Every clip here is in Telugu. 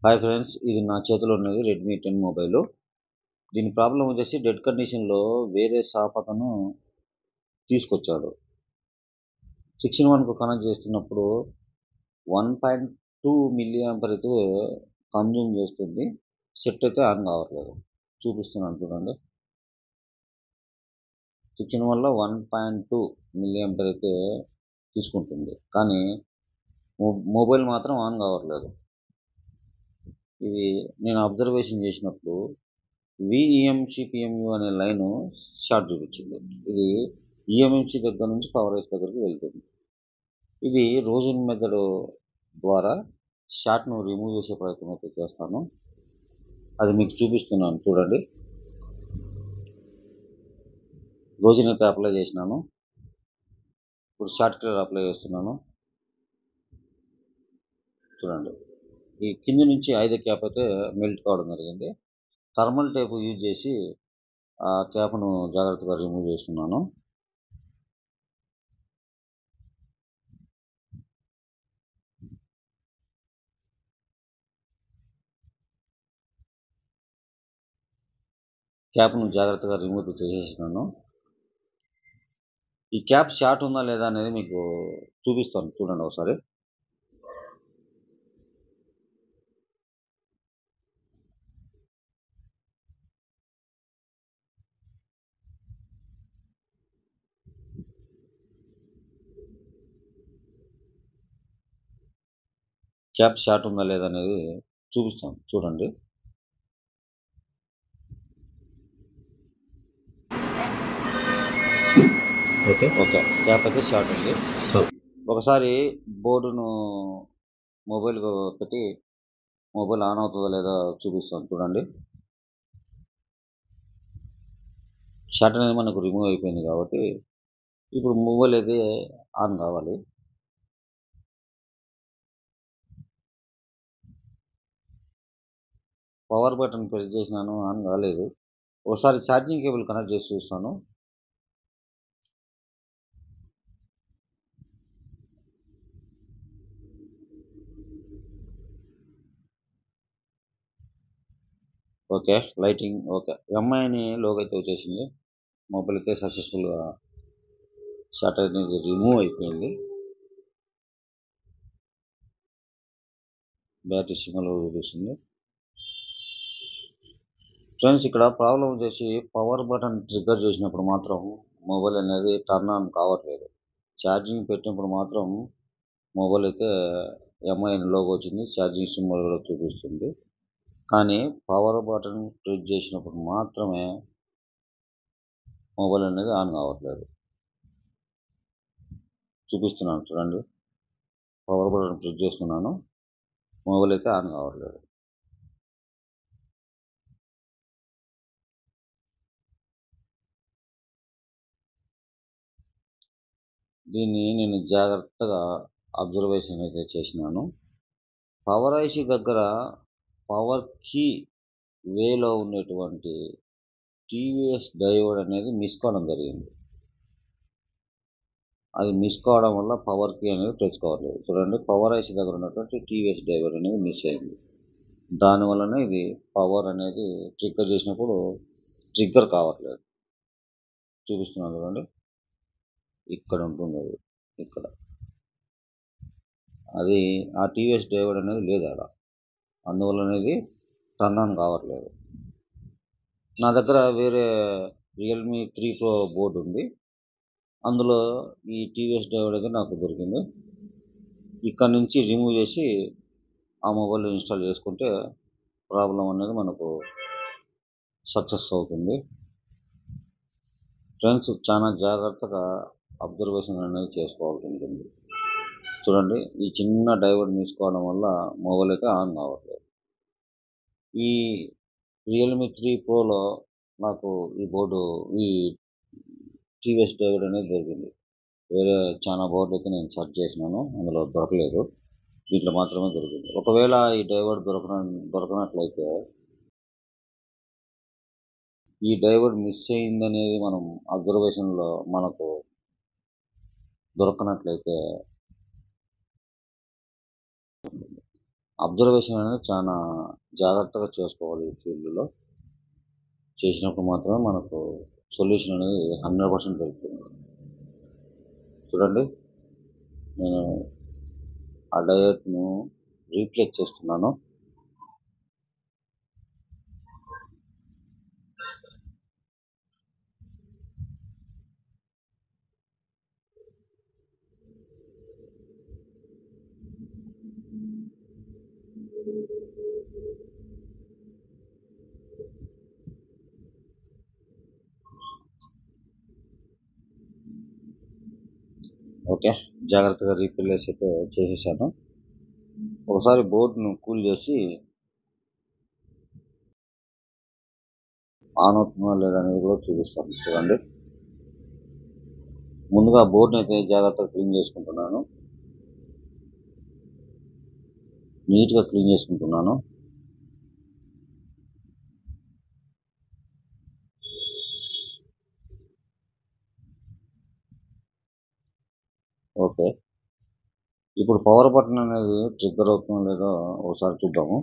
హాయ్ ఫ్రెండ్స్, ఇది నా చేతిలో ఉన్నది రెడ్మీ 10 మొబైల్. దీని ప్రాబ్లం వచ్చేసి డెడ్ కండిషన్లో వేరే షాప్ అతను తీసుకొచ్చాడు. 6-in-1కు కనెక్ట్ చేస్తున్నప్పుడు 1.2 మిల్లీ యాంపర్ అయితే కన్జ్యూమ్ చేస్తుంది. సెట్ అయితే ఆన్ కావట్లేదు. చూపిస్తున్నాను చూడండి. 6-in-1లో 1.2 మిల్లీ యాంపర్ అయితే తీసుకుంటుంది, కానీ మొబైల్ మాత్రం ఆన్ కావట్లేదు. ఇది నేను అబ్జర్వేషన్ చేసినప్పుడు విఈఎంసిపిఎంయు అనే లైన్ షార్ట్ చూపించింది. ఇది ఈఎంఎంసి దగ్గర నుంచి పవర్ ఐస్ దగ్గరికి వెళ్తుంది. ఇది రోజన్ మెథడ్ ద్వారా షార్ట్ను రిమూవ్ చేసే ప్రయత్నం అయితే చేస్తాను. అది మీకు చూపిస్తున్నాను చూడండి. రోజన్ అయితే అప్లై చేసినాను. ఇప్పుడు షార్ట్ క్లియర్ అప్లై చేస్తున్నాను చూడండి. ఈ కింది నుంచి 5 క్యాప్ అయితే మెల్ట్ కావడం జరిగింది. థర్మల్ టేప్ యూజ్ చేసి ఆ క్యాప్ను జాగ్రత్తగా రిమూవ్ చేస్తున్నాను. క్యాప్ను జాగ్రత్తగా రిమూవ్ చేసేసినాను. ఈ క్యాప్ షార్ట్ ఉందా లేదా అనేది మీకు చూపిస్తాను చూడండి ఒకసారి. క్యాప్ షార్ట్ ఉందా లేదా అనేది చూపిస్తాను చూడండి. ఓకే, క్యాప్ అయితే షార్ట్ ఉంది. ఒకసారి బోర్డును మొబైల్ పెట్టి మొబైల్ ఆన్ అవుతుందా లేదా చూపిస్తాను చూడండి. షార్ట్ అనేది మనకు రిమూవ్ అయిపోయింది కాబట్టి ఇప్పుడు మొబైల్ అయితే ఆన్ కావాలి. పవర్ బటన్ ప్రెస్ చేసినాను, ఆన్ కాలేదు. ఒకసారి ఛార్జింగ్ కేబుల్ కనెక్ట్ చేసి చూస్తాను. Okay, lighting okay. ఎంఐ అని లోగో అయితే వచ్చేసింది. మొబైల్ అయితే సక్సెస్ఫుల్గా షార్ట్ అనేది రిమూవ్ అయిపోయింది. బ్యాటరీ సిగ్నల్ చూపిస్తుంది. ఫ్రెండ్స్, ఇక్కడ ప్రాబ్లం వచ్చేసి పవర్ బటన్ ట్రిగ్గర్ చేసినప్పుడు మాత్రం మొబైల్ అనేది టర్న్ ఆన్ కావట్లేదు. ఛార్జింగ్ పెట్టినప్పుడు మాత్రం మొబైల్ అయితే ఎంఐ లోగో వచ్చింది, ఛార్జింగ్ సింబల్ కూడా చూపిస్తుంది. కానీ పవర్ బటన్ ప్రెస్ చేసినప్పుడు మాత్రమే మొబైల్ అనేది ఆన్ కావట్లేదు. చూపిస్తున్నాను చూడండి. పవర్ బటన్ ప్రెస్ చేస్తున్నాను, మొబైల్ అయితే ఆన్ కావట్లేదు. దీన్ని నేను జాగ్రత్తగా అబ్జర్వేషన్ అయితే చేసినాను. పవర్ ఐసి దగ్గర పవర్ కీ వేలో ఉండేటువంటి టీవీఎస్ డయోడ్ అనేది మిస్ కావడం జరిగింది. అది మిస్ కావడం వల్ల పవర్ కీ అనేది తెచ్చుకోవట్లేదు. చూడండి, పవర్ ఐసి దగ్గర ఉన్నటువంటి టీవీఎస్ డయోడ్ అనేది మిస్ అయింది. దానివల్లనే ఇది పవర్ అనేది ట్రిగ్గర్ చేసినప్పుడు ట్రిగ్గర్ కావట్లేదు. చూపిస్తున్నాను చూడండి. ఇక్కడ ఉంటుంది అది, ఇక్కడ అది ఆ టీవీఎస్ డయోడ్ అనేది లేదు అక్కడ. అందువల్ల అనేది టర్న్ ఆన్ కావట్లేదు. నా దగ్గర వేరే రియల్మీ 3 Pro బోర్డు ఉంది. అందులో ఈ టీవీఎస్ డయోడ్ అయితే నాకు దొరికింది. ఇక్కడ నుంచి రిమూవ్ చేసి ఆ మొబైల్ ఇన్స్టాల్ చేసుకుంటే ప్రాబ్లం అనేది మనకు సక్సెస్ అవుతుంది. ఫ్రెండ్స్, చాలా జాగ్రత్తగా అబ్జర్వేషన్ అనేది చేసుకోవాల్సి ఉంటుంది. చూడండి, ఈ చిన్న డయోడ్ తీసుకోవడం వల్ల మొబైల్ అయితే ఆన్ కావట్లేదు. ఈ రియల్మీ 3 Proలో నాకు ఈ బోర్డు, ఈ టీవీఎస్ డయోడ్ అనేది దొరికింది. వేరే చాలా బోర్డు అయితే నేను సెర్చ్ చేసినాను, అందులో దొరకలేదు. దీంట్లో మాత్రమే దొరికింది. ఒకవేళ ఈ డయోడ్ దొరకనట్లయితే ఈ డయోడ్ మిస్ అయిందనేది మనం అబ్జర్వేషన్లో మనకు దొరకనట్లయితే అబ్జర్వేషన్ అనేది చాలా జాగ్రత్తగా చేసుకోవాలి ఈ ఫీల్డ్లో. చేసినప్పుడు మాత్రమే మనకు సొల్యూషన్ అనేది 100% దొరుకుతుంది. చూడండి, నేను ఆ డయోడ్ను రీప్లేస్ చేస్తున్నాను. ఓకే, జాగ్రత్తగా రీప్లేస్ అయితే చేసేసాను. ఒకసారి బోర్డును కూల్ చేసి ఆన్ అవుతుందా లేదా అనేది కూడా చూపిస్తాను. చూడండి, ముందుగా బోర్డుని అయితే జాగ్రత్తగా క్లీన్ చేసుకుంటున్నాను. నీట్గా క్లీన్ చేసుకుంటున్నాను. ఓకే, ఇప్పుడు పవర్ బటన్ అనేది ట్రిగ్గర్ అవుతుందో లేదో ఒకసారి చూద్దాము.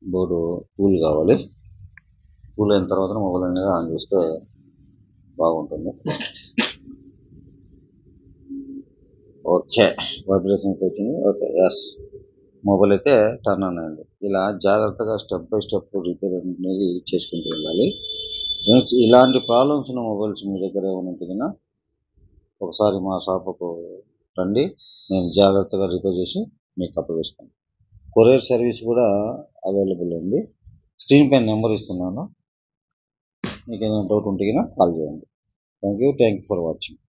బోర్డు కూల్ కావాలి. కూల్ అయిన తర్వాత మొబైల్ అనేది ఆన్ చేస్తే బాగుంటుంది. ఓకే, వైబ్రేషన్ వచ్చింది. ఓకే, ఎస్, మొబైల్ అయితే టర్న్ ఆన్ అయింది. ఇలా జాగ్రత్తగా స్టెప్ బై స్టెప్ రిపేర్ అనేది చేసుకుంటూ వెళ్ళాలి. ఇలాంటి ప్రాబ్లమ్స్ ఉన్న మొబైల్స్ మీ దగ్గర ఏమైనా ఉంటుందా, ఒకసారి మా షాపుకు రండి, నేను జాగ్రత్తగా రిపేర్ చేసి మీకు అప్పగిస్తాను. కొరియర్ సర్వీస్ కూడా అవైలబుల్ ఉంది. స్క్రీన్ పైన నెంబర్ ఇస్తున్నాను. మీకు ఏదైనా డౌట్ ఉంటే కాల్ చేయండి. Thank you for watching.